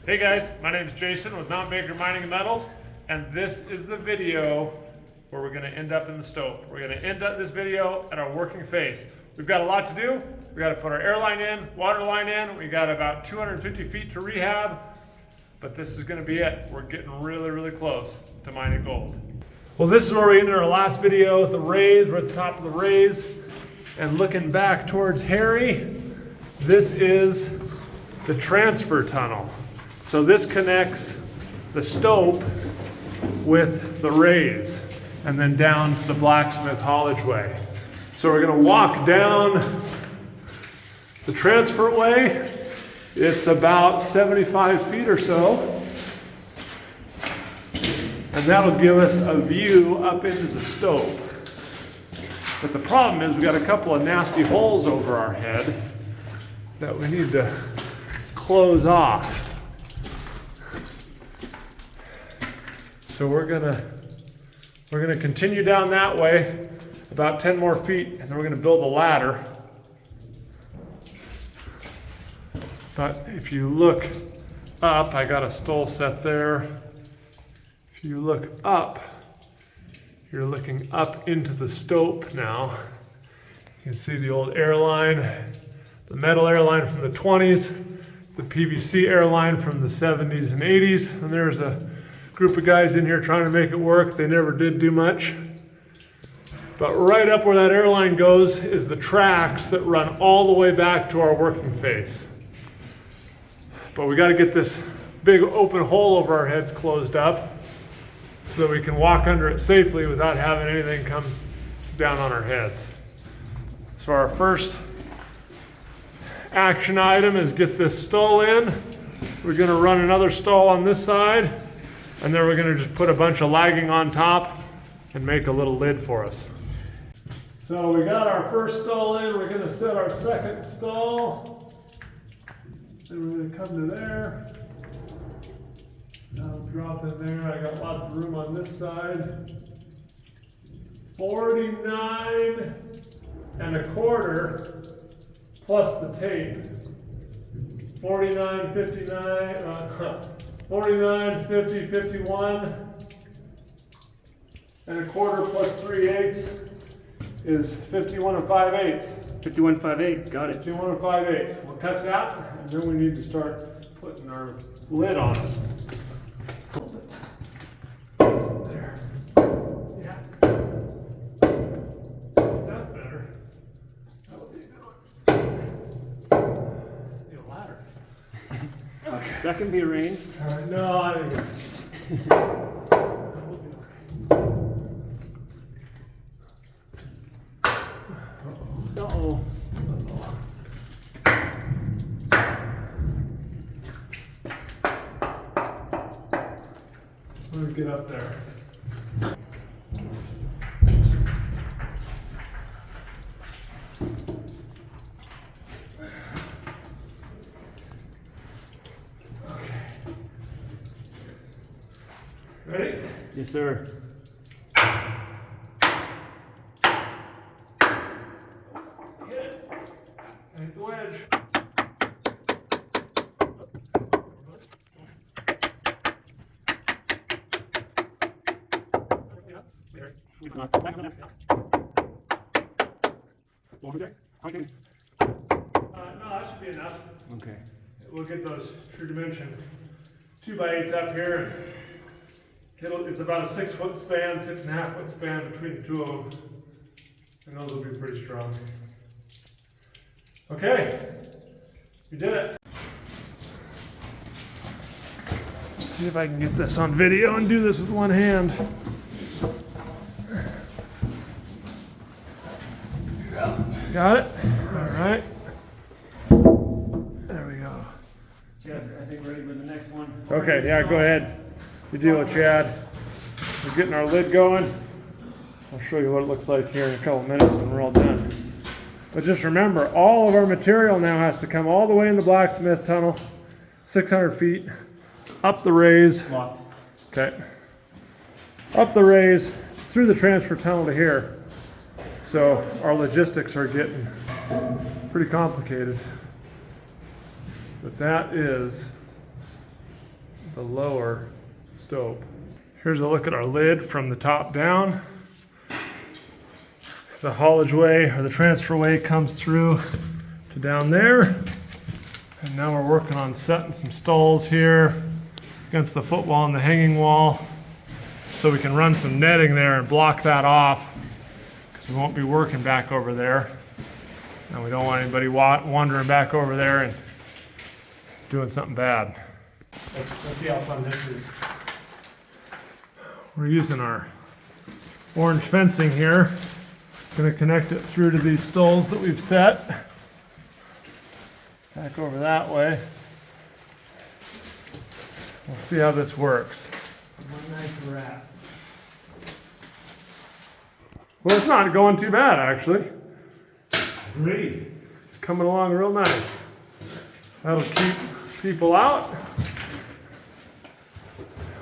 Hey guys, my name is Jason with Mount Baker Mining and Metals, and this is the video where we're going to end up in the Stope. We're going to end up this video at our working face. We've got a lot to do. We got to put our airline in, water line in. We got about 250 feet to rehab, but this is going to be it. We're getting really close to mining gold. Well, this is where we ended our last video with the raise. We're at the top of the raise, and looking back towards Harry, this is the transfer tunnel. So this connects the Stope with the raise and then down to the blacksmith haulage way. So we're going to walk down the transfer way. It's about 75 feet or so. And that'll give us a view up into the Stope. But the problem is we've got a couple of nasty holes over our head that we need to close off. So we're gonna continue down that way about 10 more feet, and then we're gonna build a ladder. But if you look up, I got a stole set there. If you look up, you're looking up into the Stope now. You can see the old airline, the metal airline from the 20s, the PVC airline from the 70s and 80s, and there's a group of guys in here trying to make it work. They never did do much. But right up where that airline goes is the tracks that run all the way back to our working face. But we got to get this big open hole over our heads closed up so that we can walk under it safely without having anything come down on our heads. So our first action item is get this stall in. We're going to run another stall on this side, and then we're going to just put a bunch of lagging on top and make a little lid for us. So we got our first stall in. We're going to set our second stall. And we're going to come to there. I'll drop in there. I got lots of room on this side. 49 and a quarter plus the tape. 49, 59, 49, 50, 51 and a quarter plus 3/8 is 51 and 5/8. 51 5/8, got it. 51 and 5/8. We'll cut that, and then we need to start putting our lid on us. There. Yeah. That's better. That would be a good one. Need a ladder. Okay. That can be arranged. All right, no, I think Uh-oh. Let me get up there. Ready? Yes, sir. Hit it. Hit the wedge. No, that should be enough. Okay. We'll get those true dimension 2x8s up here. It's about a 6 foot span, 6.5 foot span between the two of them. And those will be pretty strong. Okay, we did it. Let's see if I can get this on video and do this with one hand. Got it? All right. There we go. Chad, I think we're ready for the next one. Okay, yeah, go ahead. You deal with Chad. We're getting our lid going. I'll show you what it looks like here in a couple minutes when we're all done. But just remember, all of our material now has to come all the way in the blacksmith tunnel, 600 feet, up the raise. Locked. Okay. Up the raise, through the transfer tunnel to here. So our logistics are getting pretty complicated. But that is the lower stope. Here's a look at our lid from the top down. The haulage way or the transfer way comes through to down there. And now we're working on setting some stalls here against the footwall and the hanging wall so we can run some netting there and block that off because we won't be working back over there. And we don't want anybody wandering back over there and doing something bad. Let's see how fun this is. We're using our orange fencing here. Going to connect it through to these stalls that we've set. Back over that way. We'll see how this works. One nice wrap. Well, it's not going too bad actually. Great. It's coming along real nice. That'll keep people out.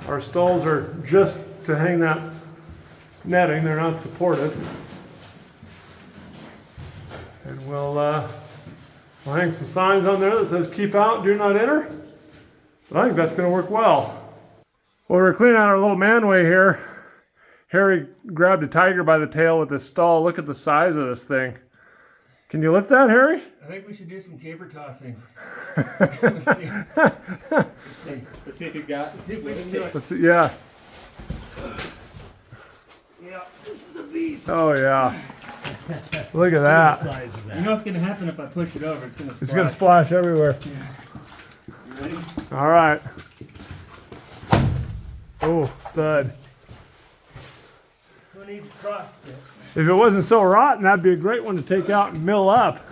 Our stalls are just to hang that netting. They're not supported. And we'll hang some signs on there that says keep out, do not enter. But I think that's going to work well. Well, we're cleaning out our little manway here. Harry grabbed a tiger by the tail with this stall. Look at the size of this thing. Can you lift that, Harry? I think we should do some caber tossing. Let's see if you got. Let's see if we can do it. Let's see, yeah. Yeah, this is a beast. Oh yeah. Look at that. Size of that. You know what's going to happen if I push it over? It's going to splash. It's going to splash everywhere. Yeah. You ready? All right. Oh, thud. Who needs CrossFit? If it wasn't so rotten, that'd be a great one to take out and mill up.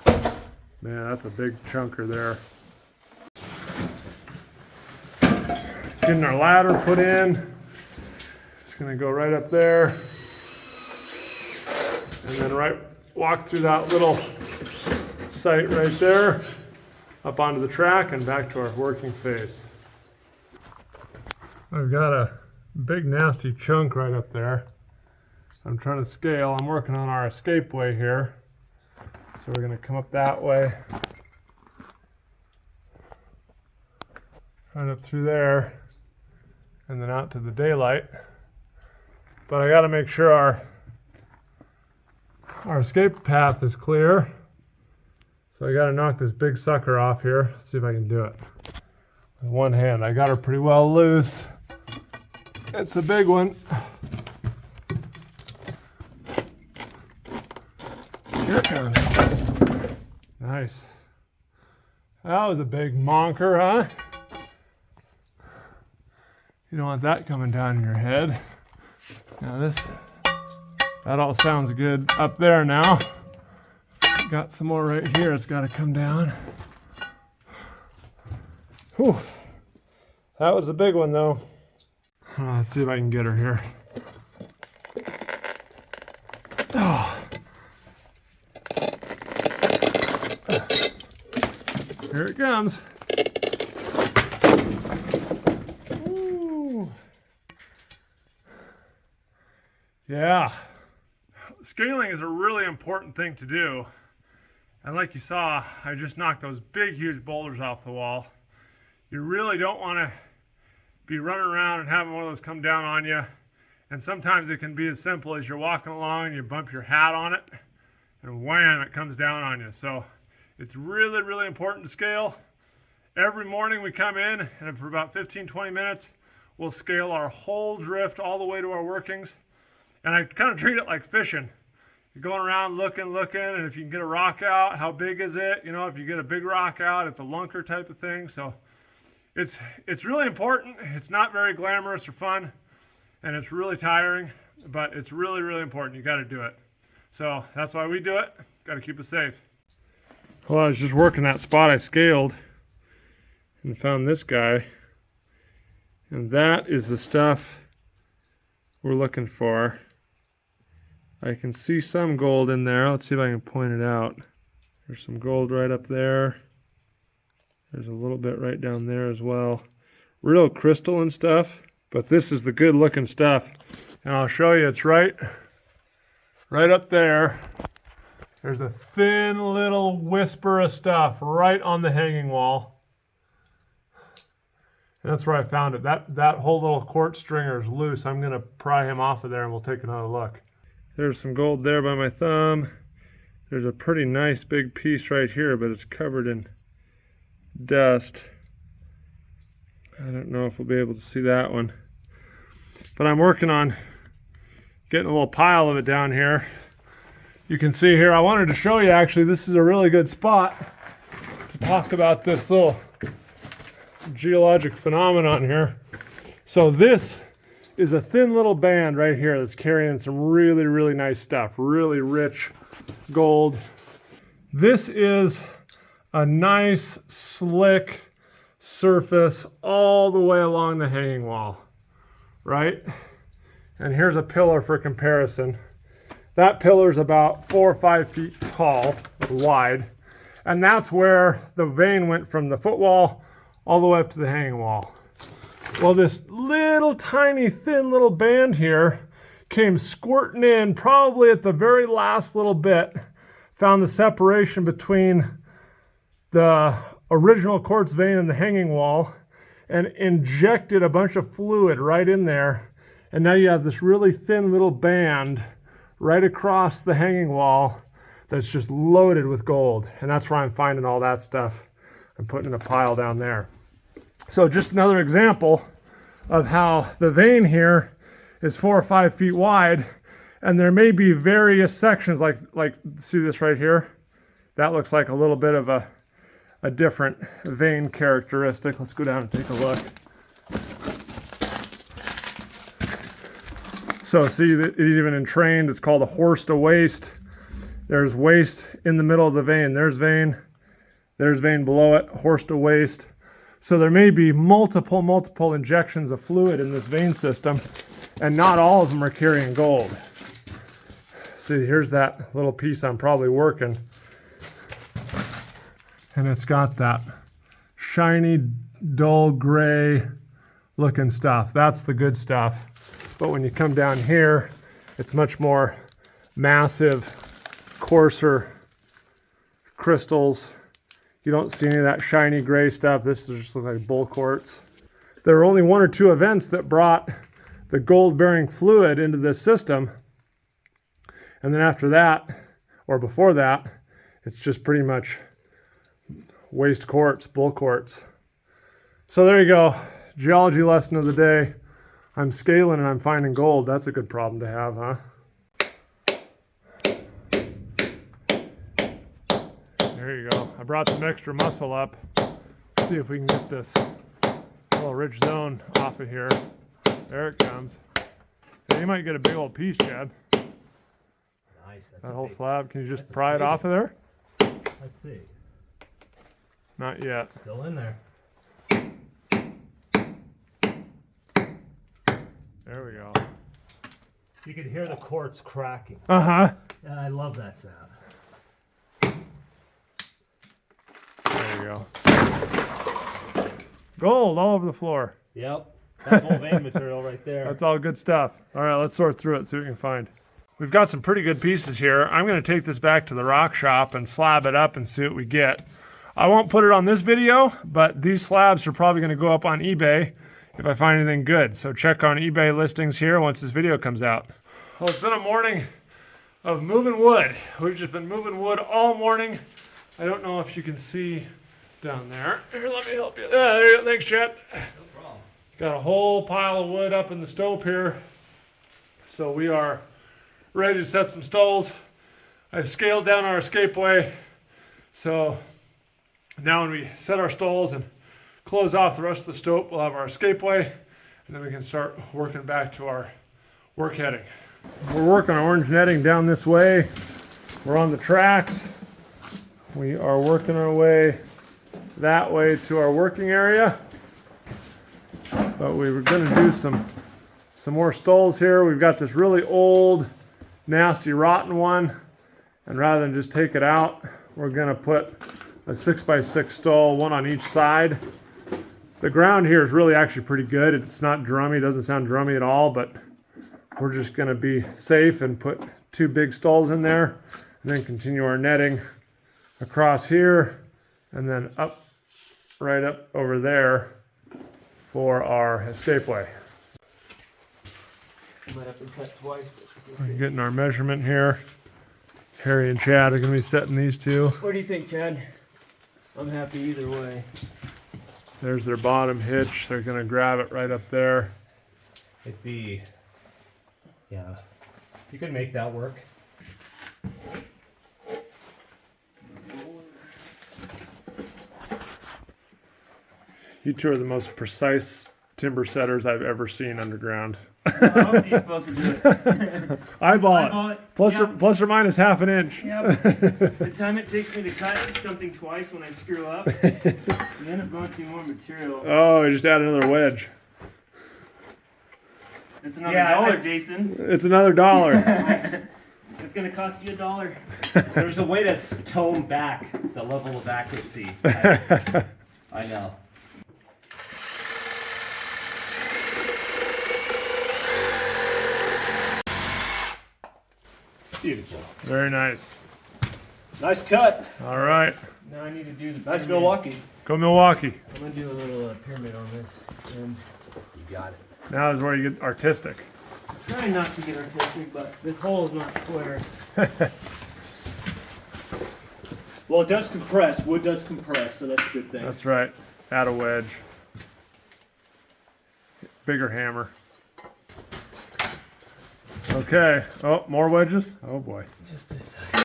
Man, that's a big chunker there. Getting our ladder put in. It's gonna go right up there. And then walk through that little site right there, up onto the track and back to our working face. I've got a big nasty chunk right up there. I'm trying to scale. I'm working on our escape way here. So we're gonna come up that way. Right up through there. And then out to the daylight. But I gotta make sure our escape path is clear. So I gotta knock this big sucker off here. Let's see if I can do it. With one hand. I got her pretty well loose. It's a big one. Here it comes. Nice. That was a big monker, huh? You don't want that coming down in your head. Now that all sounds good up there now. Got some more right here. It's got to come down. Whew. That was a big one though. Let's see if I can get her here. Oh. Here it comes. Ooh. Yeah. Scaling is a really important thing to do. And like you saw, I just knocked those big, huge boulders off the wall. You really don't want to be running around and having one of those come down on you. And sometimes it can be as simple as you're walking along and you bump your hat on it and wham, it comes down on you. So it's really, really important to scale. Every morning we come in and for about 15-20 minutes, we'll scale our whole drift all the way to our workings. And I kind of treat it like fishing. You're going around looking, and if you can get a rock out, how big is it? You know, if you get a big rock out, it's a lunker type of thing. So it's really important. It's not very glamorous or fun, and it's really tiring, but it's really, really important. You got to do it. So that's why we do it. Got to keep it safe. Well, I was just working that spot I scaled and found this guy, and that is the stuff we're looking for. I can see some gold in there. Let's see if I can point it out. There's some gold right up there. There's a little bit right down there as well. Real crystalline stuff, but this is the good looking stuff. And I'll show you, it's right up there. There's a thin little whisper of stuff right on the hanging wall. And that's where I found it. That whole little quart stringer is loose. I'm gonna pry him off of there and we'll take another look. There's some gold there by my thumb. There's a pretty nice big piece right here, but it's covered in dust. I don't know if we'll be able to see that one. But I'm working on getting a little pile of it down here. You can see here, I wanted to show you actually, this is a really good spot to talk about this little geologic phenomenon here. So this is a thin little band right here that's carrying some really, really nice stuff, really rich gold. This is a nice, slick surface all the way along the hanging wall, right? And here's a pillar for comparison. That pillar is about 4 or 5 feet tall, wide, and that's where the vein went from the footwall all the way up to the hanging wall. Well, this little tiny thin little band here came squirting in probably at the very last little bit, found the separation between the original quartz vein and the hanging wall, and injected a bunch of fluid right in there. And now you have this really thin little band right across the hanging wall that's just loaded with gold. And that's where I'm finding all that stuff. I'm putting in a pile down there. So just another example of how the vein here is 4 or 5 feet wide, and there may be various sections like see this right here? That looks like a little bit of a different vein characteristic. Let's go down and take a look. So see that it even entrained, it's called a horse to waist. There's waist in the middle of the vein. There's vein below it, horse to waist. So there may be multiple injections of fluid in this vein system, and not all of them are carrying gold. See, here's that little piece I'm probably working. And it's got that shiny, dull gray looking stuff. That's the good stuff. But when you come down here, it's much more massive, coarser crystals. You don't see any of that shiny gray stuff. This just looks like bull quartz. There were only 1 or 2 events that brought the gold-bearing fluid into this system. And then after that, or before that, it's just pretty much waste quartz, bull quartz. So there you go. Geology lesson of the day. I'm scaling and I'm finding gold. That's a good problem to have, huh? There you go. I brought some extra muscle up. Let's see if we can get this little rich zone off of here. There it comes. Yeah, you might get a big old piece, Chad. Nice. That whole slab. Can you just pry it off of there? Let's see. Not yet. Still in there. There we go. You could hear the quartz cracking. Uh-huh. I love that sound. There you go. Gold all over the floor. Yep. That's all vein material right there. That's all good stuff. All right, let's sort through it, see what we can find. We've got some pretty good pieces here. I'm going to take this back to the rock shop and slab it up and see what we get. I won't put it on this video, but these slabs are probably going to go up on eBay if I find anything good. So check on eBay listings here once this video comes out. Well, it's been a morning of moving wood. We've just been moving wood all morning. I don't know if you can see down there. Here, let me help you. There you go. Thanks, Chet. No problem. Got a whole pile of wood up in the Stope here. So we are ready to set some stalls. I've scaled down our escapeway. So now when we set our stalls and close off the rest of the Stope, we'll have our escapeway, and then we can start working back to our work heading. We're working our orange netting down this way. We're on the tracks. We are working our way that way to our working area. But we were going to do some more stalls here. We've got this really old, nasty, rotten one. And rather than just take it out, we're going to put a 6x6 stall, one on each side. The ground here is really actually pretty good. It's not drummy, doesn't sound drummy at all, but we're just going to be safe and put 2 big stalls in there, and then continue our netting across here, and then up, right up over there for our escapeway. Might have to cut twice. We're getting our measurement here. Harry and Chad are going to be setting these two. What do you think, Chad? I'm happy either way. There's their bottom hitch. They're going to grab it right up there. It'd be, yeah, you could make that work. You two are the most precise timber setters I've ever seen underground. How else are you supposed to do it? Eyeball it. Plus or minus half an inch. Yep. The time it takes me to cut something twice when I screw up, you end up going through more material. Oh, you just add another wedge. It's another dollar, Jason. It's another $1. It's gonna cost you $1. There's a way to tone back the level of accuracy. I know. Beautiful. Very nice. Nice cut. All right. Now I need to do the Nice pyramid. Milwaukee. Go Milwaukee. I'm gonna do a little pyramid on this. And You got it. Now is where you get artistic. trying not to get artistic, but this hole is not square. Well, it does compress. Wood does compress, so that's a good thing. That's right. Add a wedge. Bigger hammer. Okay. Oh, more wedges? Oh boy. Just this side.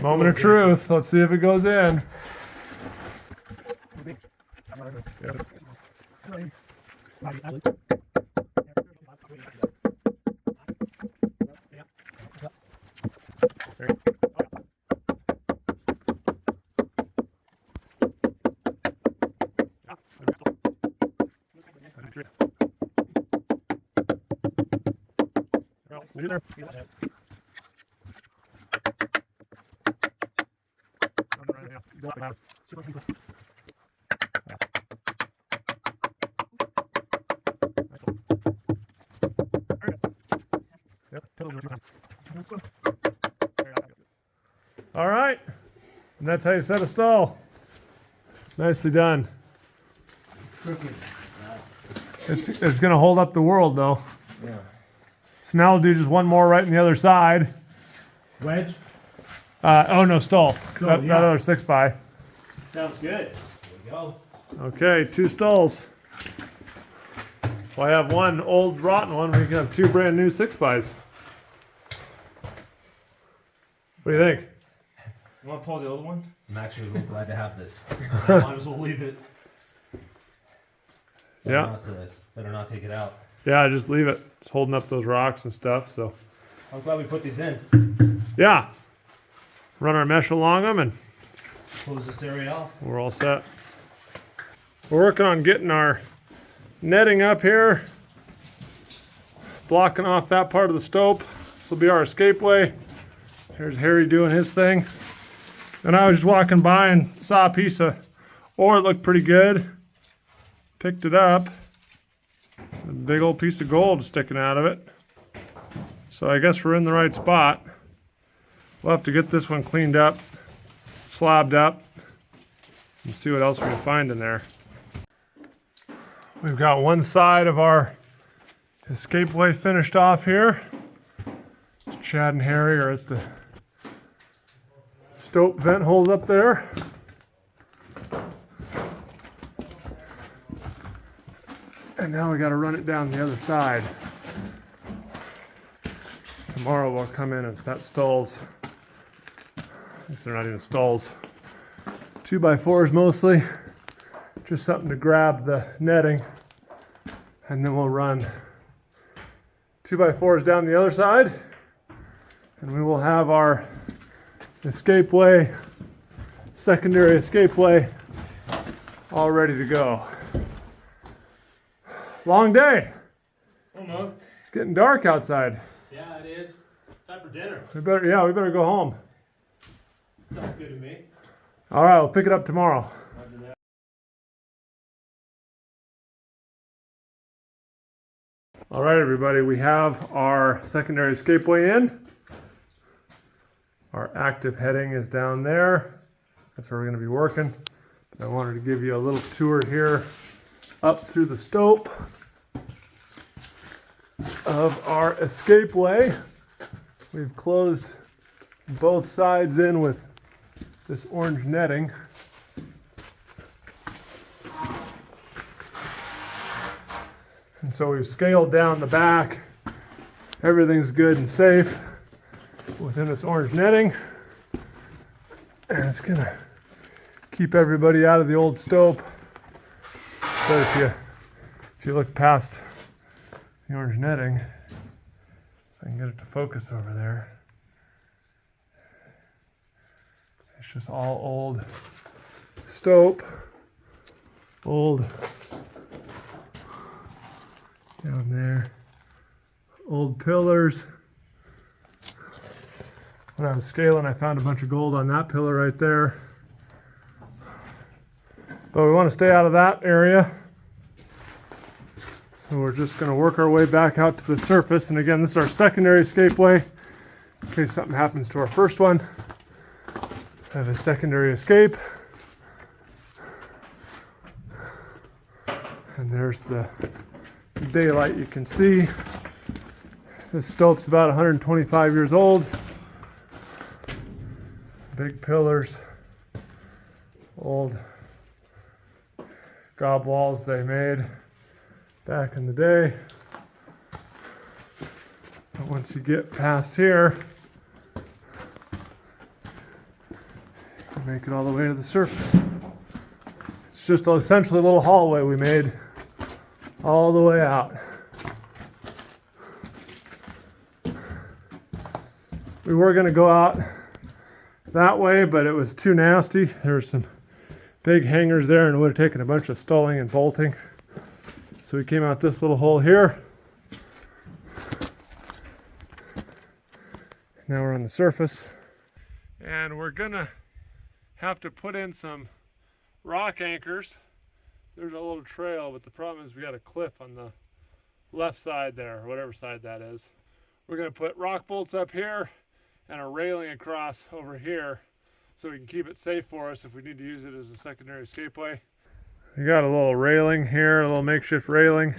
Moment of truth. Let's see if it goes in. All right, and that's how you set a stall. Nicely done. Crooked. It's going to hold up the world though. Yeah. So now we'll do just one more right on the other side. Wedge. Oh no, stall. That yeah. other 6x. Sounds good. There we go. Okay, 2 stalls. Well, I have one old rotten one. We can have 2 brand new 6x. What do you think? You want to pull the old one? I'm actually really glad to have this. I might as well leave it. Yeah. Better not take it out. Yeah, just leave it. It's holding up those rocks and stuff. So I'm glad we put these in. yeah, run our mesh along them and Close this area off. we're all set. We're working on getting our netting up here, blocking off that part of the stope. This will be our escapeway. Here's Harry doing his thing. And I was just walking by and saw a piece of ore that looked pretty good. Picked it up. A big old piece of gold sticking out of it. So I guess we're in the right spot. We'll have to get this one cleaned up, slabbed up, and see what else we can find in there. We've got one side of our escapeway finished off here. Chad and Harry are at the stope vent holes up there. And now we got to run it down the other side. Tomorrow we'll come in and set stalls. At least they're not even stalls. 2x4s mostly. Just something to grab the netting. And then we'll run 2x4s down the other side. And we will have our escapeway, secondary escapeway, all ready to go. Long day. Almost. It's getting dark outside. Yeah, it is. Time for dinner. We better go home. Sounds good to me. All right, we'll pick it up tomorrow. All right, everybody, we have our secondary escapeway in. Our active heading is down there. That's where we're going to be working. But I wanted to give you a little tour here up through the stope of our escape way. We've closed both sides in with this orange netting. And so we've scaled down the back. Everything's good and safe within this orange netting. And it's gonna keep everybody out of the old stope. So if you look past the orange netting, if I can get it to focus over there, it's just all old stope, old down there, old pillars. When I was scaling, I found a bunch of gold on that pillar right there. But we want to stay out of that area. So we're just going to work our way back out to the surface. And again, this is our secondary escapeway. In case something happens to our first one, I have a secondary escape. And there's the daylight you can see. This stope's about 125 years old. Big pillars, old gob walls they made back in the day. But once you get past here, you make it all the way to the surface. It's just essentially a little hallway we made all the way out. We were going to go out that way, but it was too nasty. There were some big hangers there and it would have taken a bunch of stalling and bolting. So we came out this little hole here. Now we're on the surface. And we're gonna have to put in some rock anchors. There's a little trail, but the problem is we got a cliff on the left side there, or whatever side that is. We're gonna put rock bolts up here and a railing across over here so we can keep it safe for us if we need to use it as a secondary escapeway. We got a little railing here, a little makeshift railing,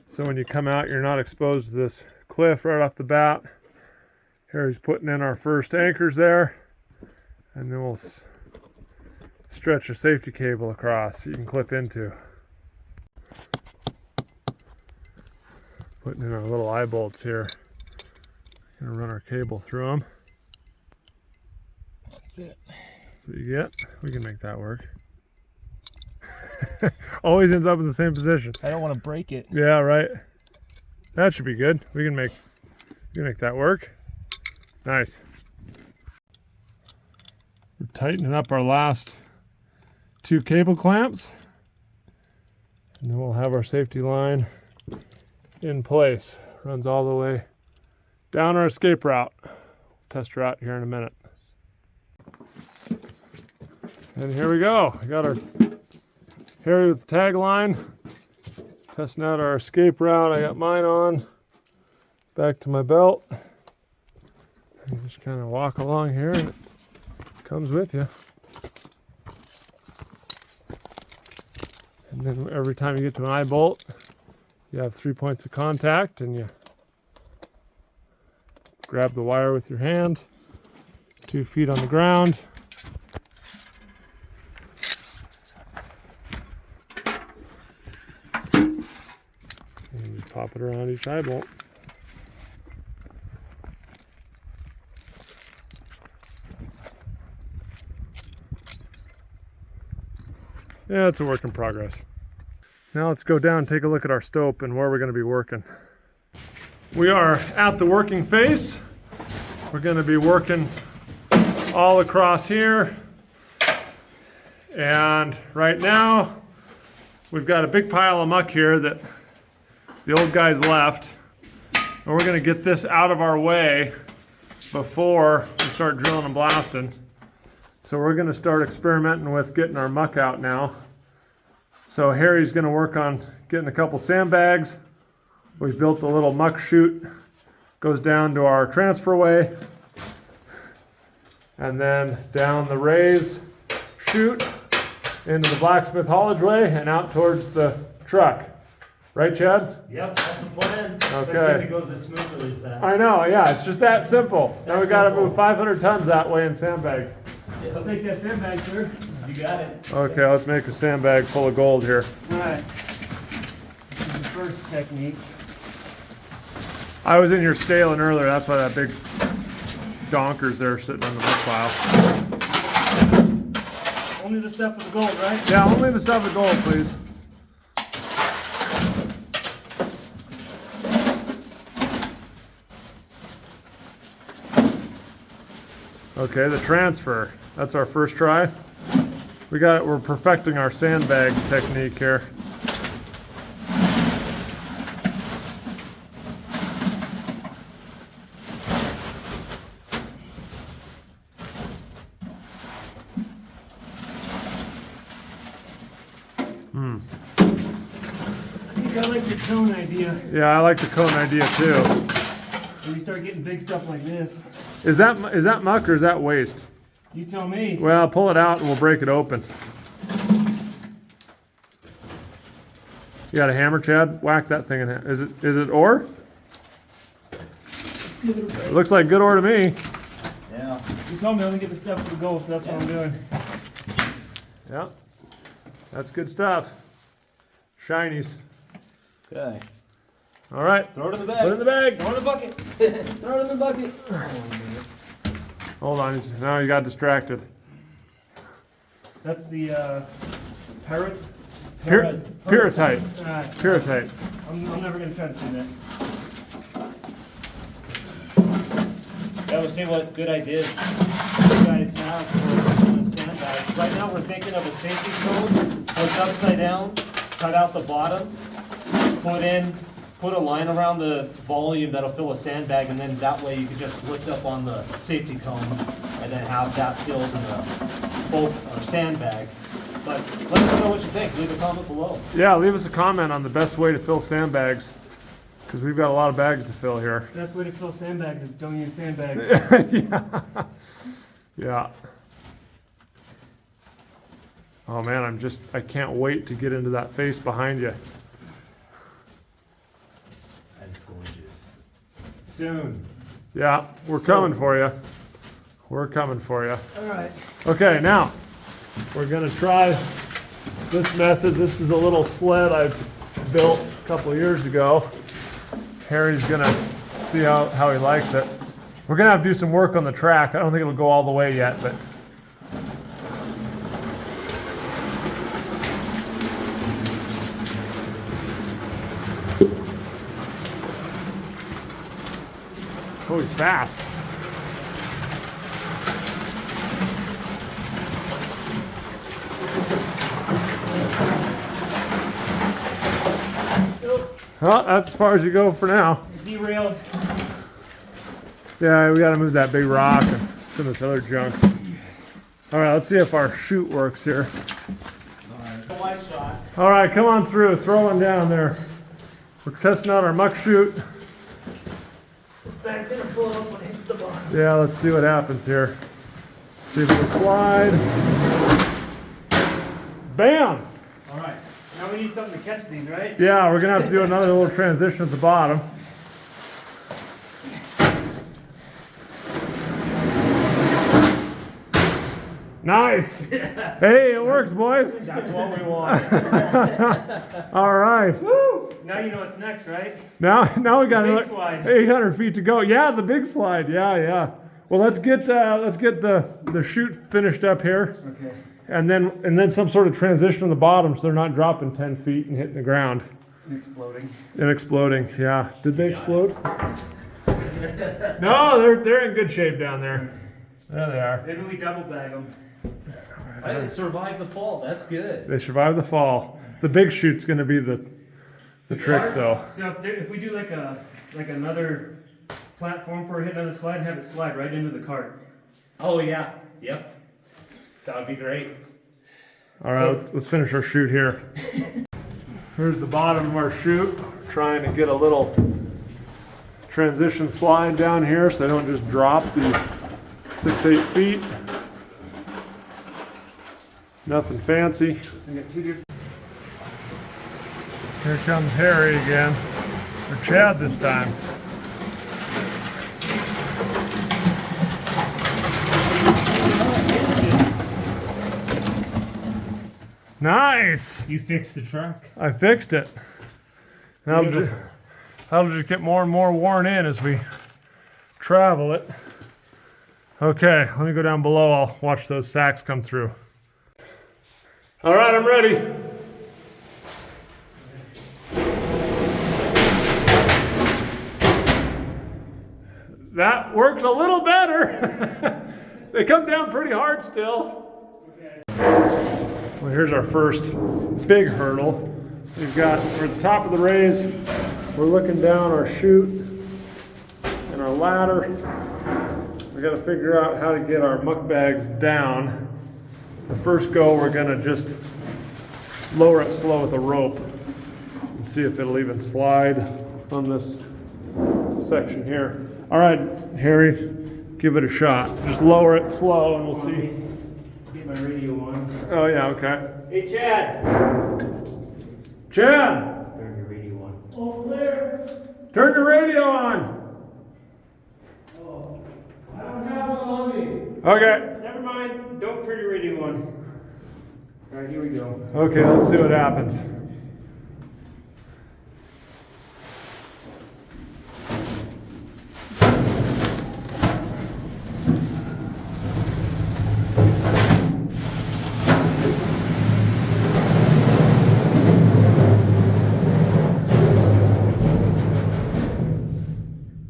so when you come out you're not exposed to this cliff right off the bat. Here he's putting in our first anchors there, and then we'll stretch a safety cable across so you can clip into. Putting in our little eye bolts here. Gonna run our cable through them. That's it. That's what you get. We can make that work. Always ends up in the same position. I don't want to break it. Yeah, right. That should be good. We can make that work. Nice. We're tightening up our last 2 cable clamps, and then we'll have our safety line in place. Runs all the way down our escape route. We'll test her out here in a minute. And here we go. We got our Harry with the tag line. Testing out our escape route. I got mine on. Back to my belt. You just kind of walk along here and it comes with you. And then every time you get to an eye bolt, you have 3 points of contact and you grab the wire with your hand, 2 feet on the ground. And you pop it around each eye bolt. Yeah, it's a work in progress. Now let's go down and take a look at our stope and where we're going to be working. We are at the working face. We're going to be working all across here. And right now, we've got a big pile of muck here that the old guys left. And we're going to get this out of our way before we start drilling and blasting. So we're going to start experimenting with getting our muck out now. So Harry's going to work on getting a couple sandbags. We've built a little muck chute, goes down to our transferway, and then down the raise chute into the blacksmith haulage way and out towards the truck. Right, Chad? Yep, that's the plan. Let's see Okay. if it goes as smoothly as that. I know, yeah, it's just that simple. Now we That's gotta simple. move 500 tons that way in sandbags. I'll take that sandbag, sir. You got it. Okay, let's make a sandbag full of gold here. Alright. This is the first technique. I was in your scaling earlier, that's why that big donker's there sitting on the muck pile. Only the stuff with the gold, right? Yeah, only the stuff with gold, please. Okay, the transfer. That's our first try. We're perfecting our sandbag technique here. I think I like your cone idea. Yeah, I like the cone idea too. When you start getting big stuff like this, Is that muck or is that waste? you tell me. Well, pull it out and we'll break it open. You got a hammer, Chad? Whack that thing in. Is it ore? Let's give it a break. It looks like good ore to me. Yeah. You told me only get the stuff with the gold, so that's what I'm doing. Yeah, that's good stuff. Shinies. Okay. All right, Throw it in the put it in bag. the bag. Throw in the bucket. Throw it in the bucket. Hold on, now you got distracted. That's the pirate. Pyrrhotite. Alright, Pyrrhotite. I'm never gonna try to see that. Yeah, we'll see what good ideas you guys have for doing sandbags. Right now we're thinking of a safety cone. It's upside down, cut out the bottom, put a line around the volume that'll fill a sandbag, and then that way you can just lift up on the safety cone and then have that filled in a boat or sandbag. But let us know what you think. Leave a comment below. Yeah, leave us a comment on the best way to fill sandbags, because we've got a lot of bags to fill here. Best way to fill sandbags is don't use sandbags. Yeah. Yeah. Oh man, I can't wait to get into that face behind you. That's gorgeous. Soon. Yeah, we're coming for you. We're coming for you. Alright. Okay, now we're gonna try this method. This is a little sled I built a couple of years ago. Harry's gonna see how he likes it. We're gonna have to do some work on the track. I don't think it'll go all the way yet, but oh, he's fast. Well, that's as far as you go for now. Derailed. Yeah, we gotta move that big rock and some of this other junk. All right, let's see if our chute works here. Wide shot. All right, come on through, throw one down there. We're testing out our muck chute. This bag's gonna blow up when it hits the bottom. Yeah, let's see what happens here. See if it'll slide. Bam! Alright. Now we need something to catch these, right? Yeah, we're gonna have to do another little transition at the bottom. Nice! Hey, it works, boys. That's what we want. All right. Woo! Now you know what's next, right? Now we got Big another slide. 800 feet to go. Yeah, the big slide. Yeah. Well, let's get the chute finished up here, Okay. and then some sort of transition on the bottom, so they're not dropping 10 feet and hitting the ground Exploding. and exploding. Yeah. Did they explode? No, they're in good shape down there. There they are. Maybe we double bag them. I survived the fall. That's good. They survived the fall. The big chute's going to be the trick, though. So if we do like another platform for hit another slide, have it slide right into the cart. Oh yeah. Yep. That would be great. All right, let's finish our chute here. Here's the bottom of our chute. Trying to get a little transition slide down here so they don't just drop these 6-8 feet. Nothing fancy. We got two different. Here comes Harry again, or Chad this time. Nice! You fixed the truck. I fixed it. That'll just get more and more worn in as we travel it. Okay, let me go down below. I'll watch those sacks come through. All right, I'm ready. That works a little better. They come down pretty hard still. Well, here's our first big hurdle. We're at the top of the raise. We're looking down our chute and our ladder. We got to figure out how to get our muck bags down. The first go, we're gonna just lower it slow with a rope and see if it'll even slide on this section here. All right, Harry, give it a shot. Just lower it slow and we'll see. Get my radio on. Oh yeah, okay. Hey, Chad. Chad! Turn your radio on. Over there. Turn your radio on. Oh, I don't have one on me. Okay. Never mind. Don't turn your radio on. All right, here we go. Okay, let's see what happens.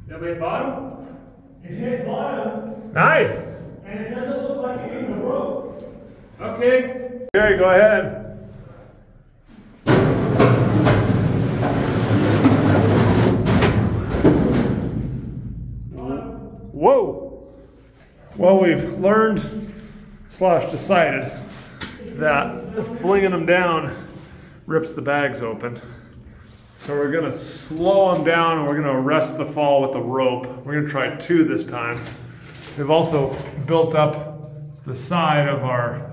That way at bottom? It hit bottom, Nice. and it doesn't look like it even broke. Okay. Harry, go ahead. Whoa. Well, we've learned / decided that flinging them down rips the bags open. So we're gonna slow them down and we're gonna arrest the fall with a rope. We're gonna try 2 this time. We've also built up the side of our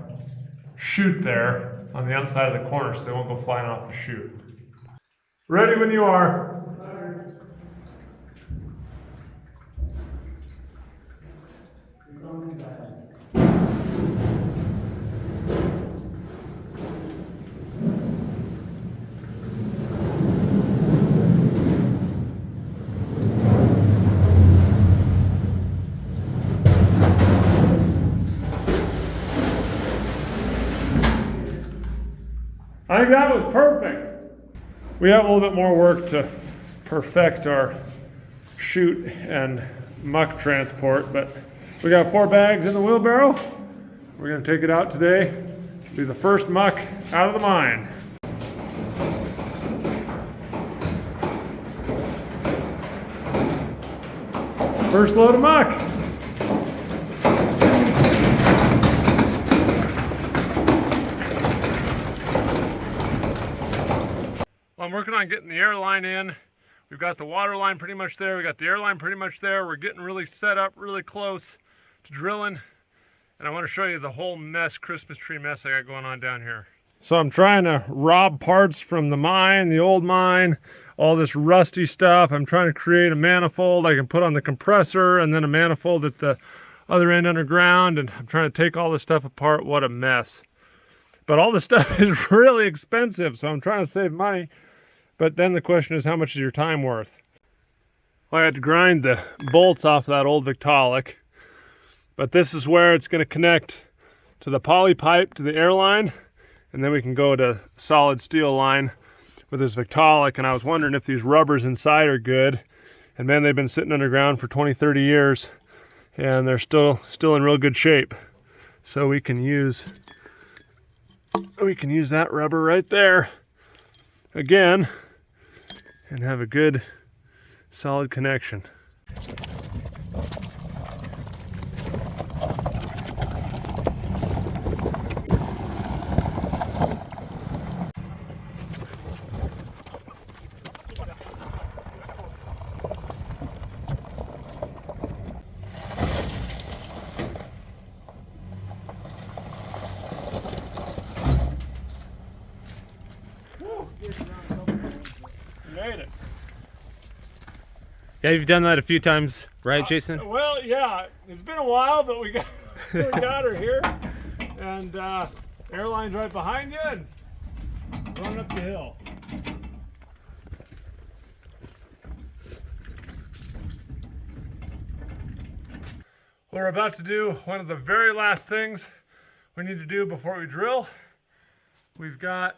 chute there on the outside of the corner so they won't go flying off the chute. Ready when you are. I think that was perfect. We have a little bit more work to perfect our chute and muck transport, but we got 4 bags in the wheelbarrow. We're gonna take it out today. Be the first muck out of the mine. First load of muck. I'm working on getting the airline in. We've got the water line pretty much there. We got the airline pretty much there. We're getting really set up, really close to drilling. And I want to show you the whole mess, Christmas tree mess I got going on down here. So I'm trying to rob parts from the mine, the old mine, all this rusty stuff. I'm trying to create a manifold I can put on the compressor and then a manifold at the other end underground. And I'm trying to take all this stuff apart. What a mess. But all this stuff is really expensive, so I'm trying to save money. But then the question is, how much is your time worth? Well, I had to grind the bolts off that old Victaulic, but this is where it's going to connect to the poly pipe to the airline, and then we can go to solid steel line with this Victaulic. And I was wondering if these rubbers inside are good, and man, they've been sitting underground for 20-30 years, and they're still in real good shape. So we can use that rubber right there again and have a good solid connection. made it. Yeah, you've done that a few times, right, Jason? Well, yeah, it's been a while, but we got we got her here, and Airline's right behind you, and running up the hill. We're about to do one of the very last things we need to do before we drill. We've got,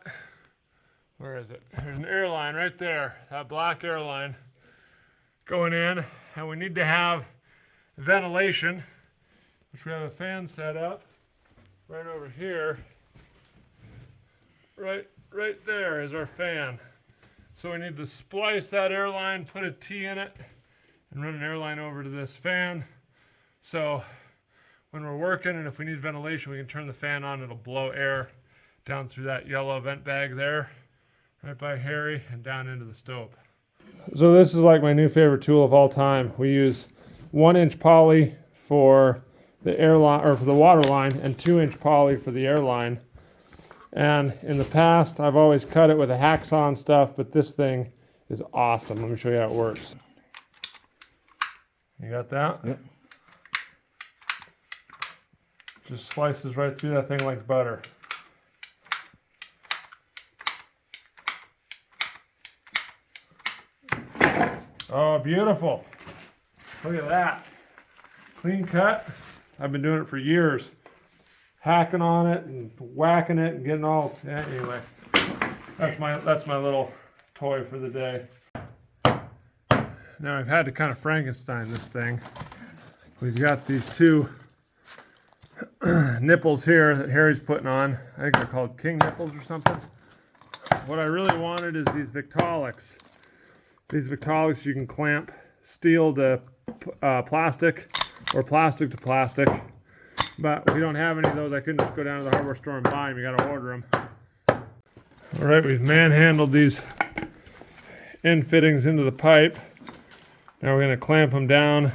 where is it? There's an airline right there, that black airline going in, and we need to have ventilation, which we have a fan set up right over here. Right there is our fan. So we need to splice that airline, put a T in it, and run an airline over to this fan. So when we're working and if we need ventilation, we can turn the fan on. It'll blow air down through that yellow vent bag there, right by Harry, and down into the Stope. So this is like my new favorite tool of all time. We use 1-inch poly for the airline, or for the water line, and 2-inch poly for the airline. And in the past, I've always cut it with a hacksaw and stuff, but this thing is awesome. Let me show you how it works. You got that? Yep. Just slices right through that thing like butter. Oh, beautiful. Look at that. Clean cut. I've been doing it for years. Hacking on it and whacking it and getting all, yeah, anyway. That's my little toy for the day. Now I've had to kind of Frankenstein this thing. We've got these two nipples here that Harry's putting on. I think they're called king nipples or something. What I really wanted is these Victaulics. These Victaulics you can clamp steel to plastic or plastic to plastic. But we don't have any of those. I couldn't just go down to the hardware store and buy them. You got to order them. All right, we've manhandled these end fittings into the pipe. Now we're going to clamp them down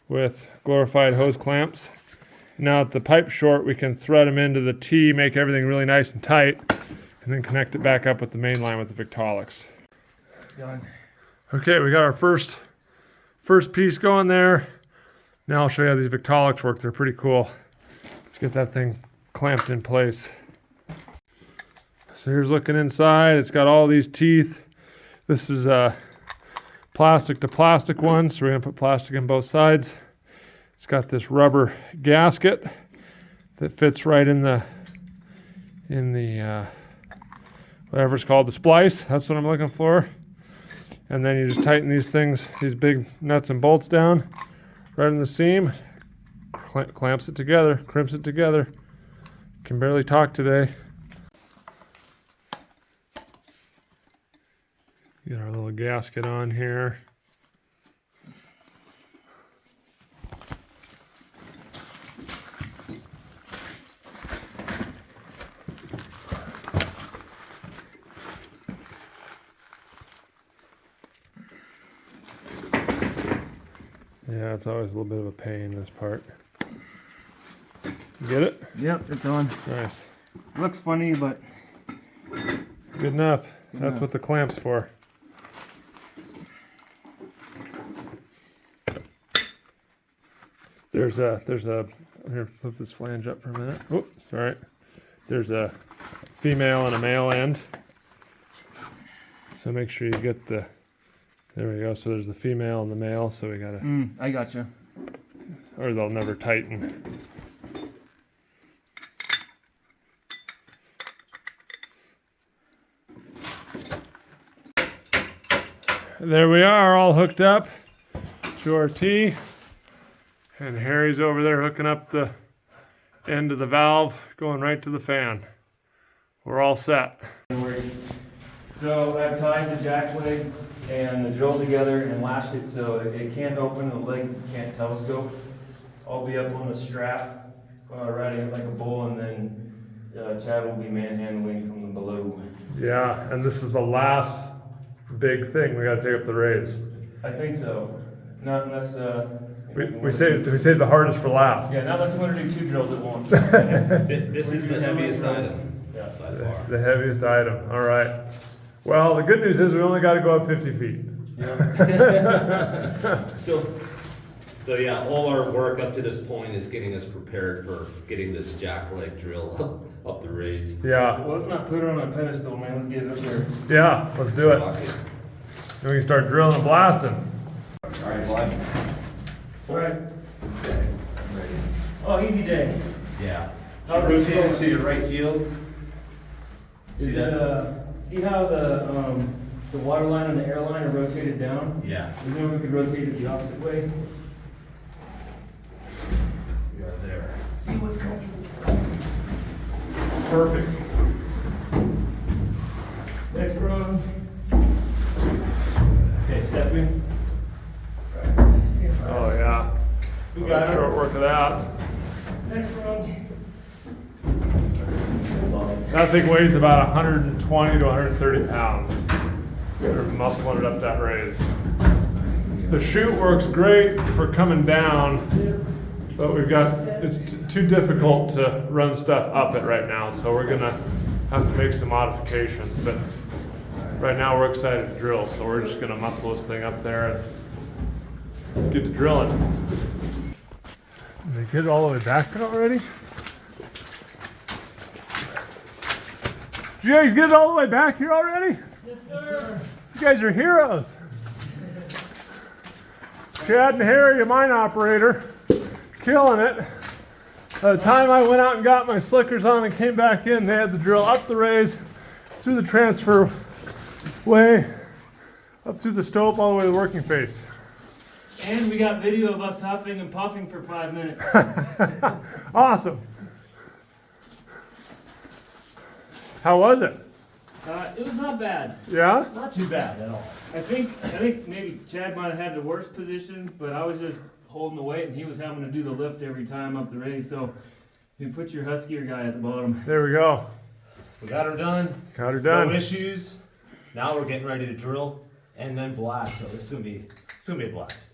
with glorified hose clamps. Now that the pipe's short, we can thread them into the T, make everything really nice and tight, and then connect it back up with the main line with the Victaulics. Done. Okay, we got our first piece going there. Now I'll show you how these Victaulics work. They're pretty cool. Let's get that thing clamped in place. So here's looking inside. It's got all these teeth. This is a plastic to plastic one, so we're gonna put plastic in both sides. It's got this rubber gasket that fits right in the whatever it's called, the splice. That's what I'm looking for. And then you just tighten these things, these big nuts and bolts down right in the seam. Clamps it together, crimps it together. Can barely talk today. Get our little gasket on here. Yeah, it's always a little bit of a pain, this part. You get it? Yep, it's on. Nice. Looks funny, but Good enough. That's enough. what the clamp's for. There's a, here, flip this flange up for a minute. Oops, sorry. There's a female and a male end. So make sure you get the, there we go. So there's the female and the male. So we gotta, I gotcha. or they'll never tighten. There we are, all hooked up to our T. And Harry's over there hooking up the end of the valve, going right to the fan. We're all set. So I've tied the jack leg and the drill together and lashed it so it can't open, the leg can't telescope. I'll be up on the strap, riding it like a bull, and then Chad will be manhandling from the below. Yeah, and this is the last big thing we got to take up the raise. I think so. Not unless We saved the hardest for last. Yeah, not unless we want to do 2 drills at once. This is the heaviest item Yeah. by far. The heaviest item. All right. Well, the good news is we only got to go up 50 feet. So yeah, all our work up to this point is getting us prepared for getting this jackleg drill up the raise. Yeah, Well, let's not put it on a pedestal, man. Let's get it up there. yeah, let's do it. Okay. Then we can start drilling and blasting. All right, bud. All right. Okay, I'm ready. Oh, easy day. Yeah. How's it Rotate going? into your right heel. See Is that? it, see how the water line and the airline are rotated down? Yeah, Is there we could rotate it the opposite way? we are there. See what's comfortable. Perfect. Next rung. Okay, step in. Oh yeah. We got Short it. work of that. Next rung. That thing weighs about 120 to 130 pounds. They're muscling it up that raise. The chute works great for coming down, but it's too difficult to run stuff up it right now, so we're gonna have to make some modifications. But right now we're excited to drill, so we're just gonna muscle this thing up there and get to drilling. Did they get it all the way back there already? Did you guys get it all the way back here already? Yes, sir. You guys are heroes. Chad and Harry, a mine operator, killing it. By the time I went out and got my slickers on and came back in, they had to drill up the raise, through the transfer way, up through the stope, all the way to the working face. And we got video of us huffing and puffing for 5 minutes. Awesome. How was it? It was not bad. Yeah? Not too bad at all. I think maybe Chad might have had the worst position, but I was just holding the weight and he was having to do the lift every time up the raise. So you put your huskier guy at the bottom. There we go. We got her done. Got her No done. issues. Now we're getting ready to drill and then blast. So this is gonna be a blast.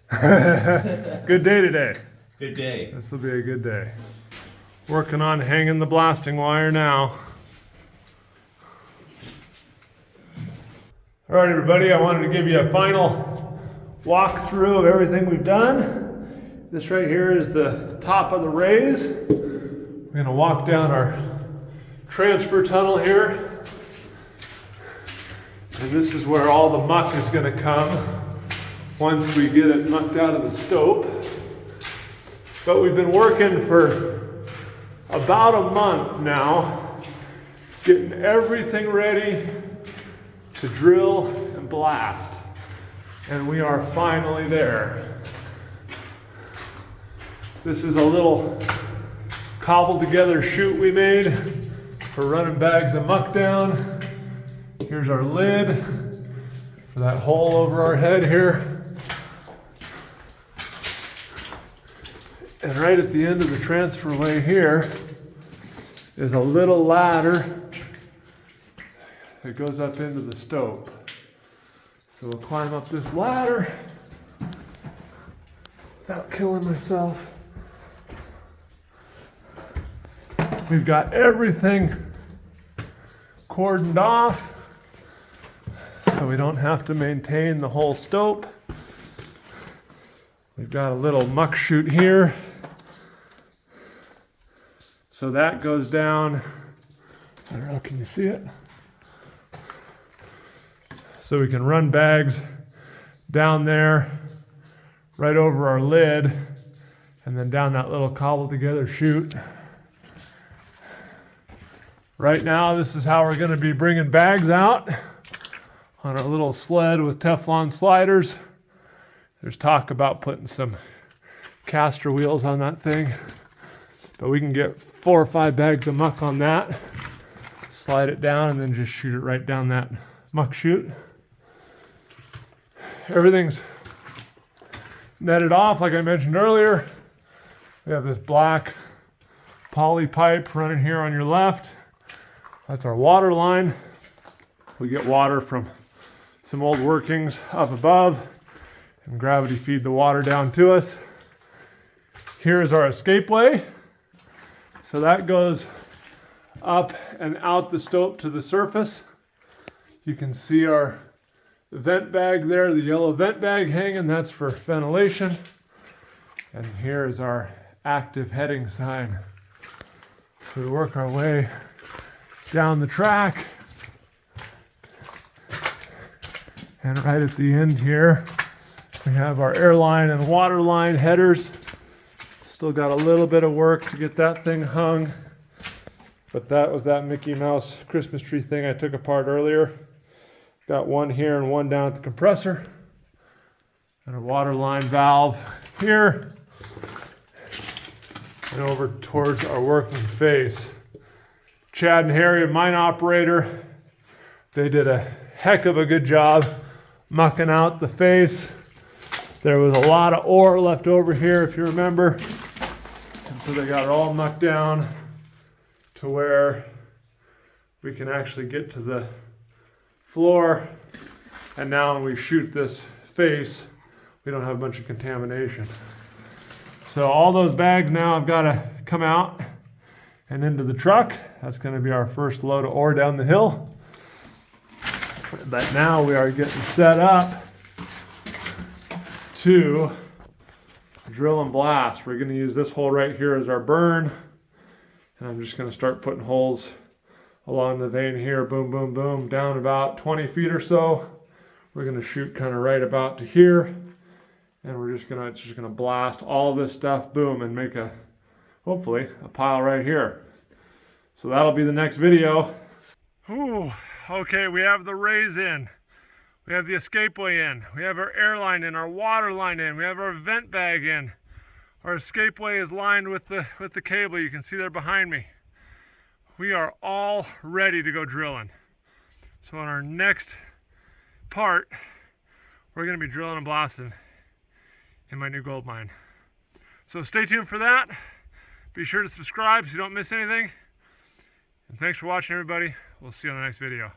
Good day today. Good day. This will be a good day. Working on hanging the blasting wire now. All right, everybody, I wanted to give you a final walkthrough of everything we've done. This right here is the top of the raise. We're going to walk down our transfer tunnel here. And this is where all the muck is going to come once we get it mucked out of the stope. But we've been working for about a month now, getting everything ready to drill and blast. And we are finally there. This is a little cobbled together chute we made for running bags of muck down. Here's our lid for that hole over our head here. And right at the end of the transferway here is a little ladder that goes up into the stope. So we'll climb up this ladder without killing myself. We've got everything cordoned off so we don't have to maintain the whole stope. We've got a little muck chute here. So that goes down. I don't know, can you see it? So we can run bags down there, right over our lid, and then down that little cobbled together chute. Right now, this is how we're going to be bringing bags out on our little sled with Teflon sliders. There's talk about putting some caster wheels on that thing, but we can get 4 or 5 bags of muck on that, slide it down, and then just shoot it right down that muck chute. Everything's netted off, like I mentioned earlier. We have this black poly pipe running here on your left. That's our water line. We get water from some old workings up above, and gravity feed the water down to us. Here is our escape way. So that goes up and out the stope to the surface. You can see our vent bag there, the yellow vent bag hanging, that's for ventilation. And here is our active heading sign. So we work our way down the track. And right at the end here, we have our airline and water line headers. Still got a little bit of work to get that thing hung. But that was that Mickey Mouse Christmas tree thing I took apart earlier. Got one here and one down at the compressor. And a water line valve here. And over towards our working face. Chad and Harry, mine operator, they did a heck of a good job mucking out the face. There was a lot of ore left over here, if you remember. And so they got it all mucked down to where we can actually get to the floor. And now when we shoot this face, we don't have a bunch of contamination. So all those bags now have got to come out and into the truck. That's going to be our first load of ore down the hill. But now we are getting set up to drill and blast. We're going to use this hole right here as our burn. And I'm just going to start putting holes along the vein here. Boom, boom, boom. Down about 20 feet or so. We're going to shoot kind of right about to here. And we're just going to blast all this stuff, boom, and make hopefully a pile right here. So that'll be the next video. Ooh, okay, we have the raise in. We have the escapeway in. We have our airline in, our water line in. We have our vent bag in. Our escapeway is lined with the cable. You can see there behind me. We are all ready to go drilling. So on our next part, we're going to be drilling and blasting in my new gold mine. So stay tuned for that. Be sure to subscribe so you don't miss anything. And thanks for watching, everybody. We'll see you on the next video.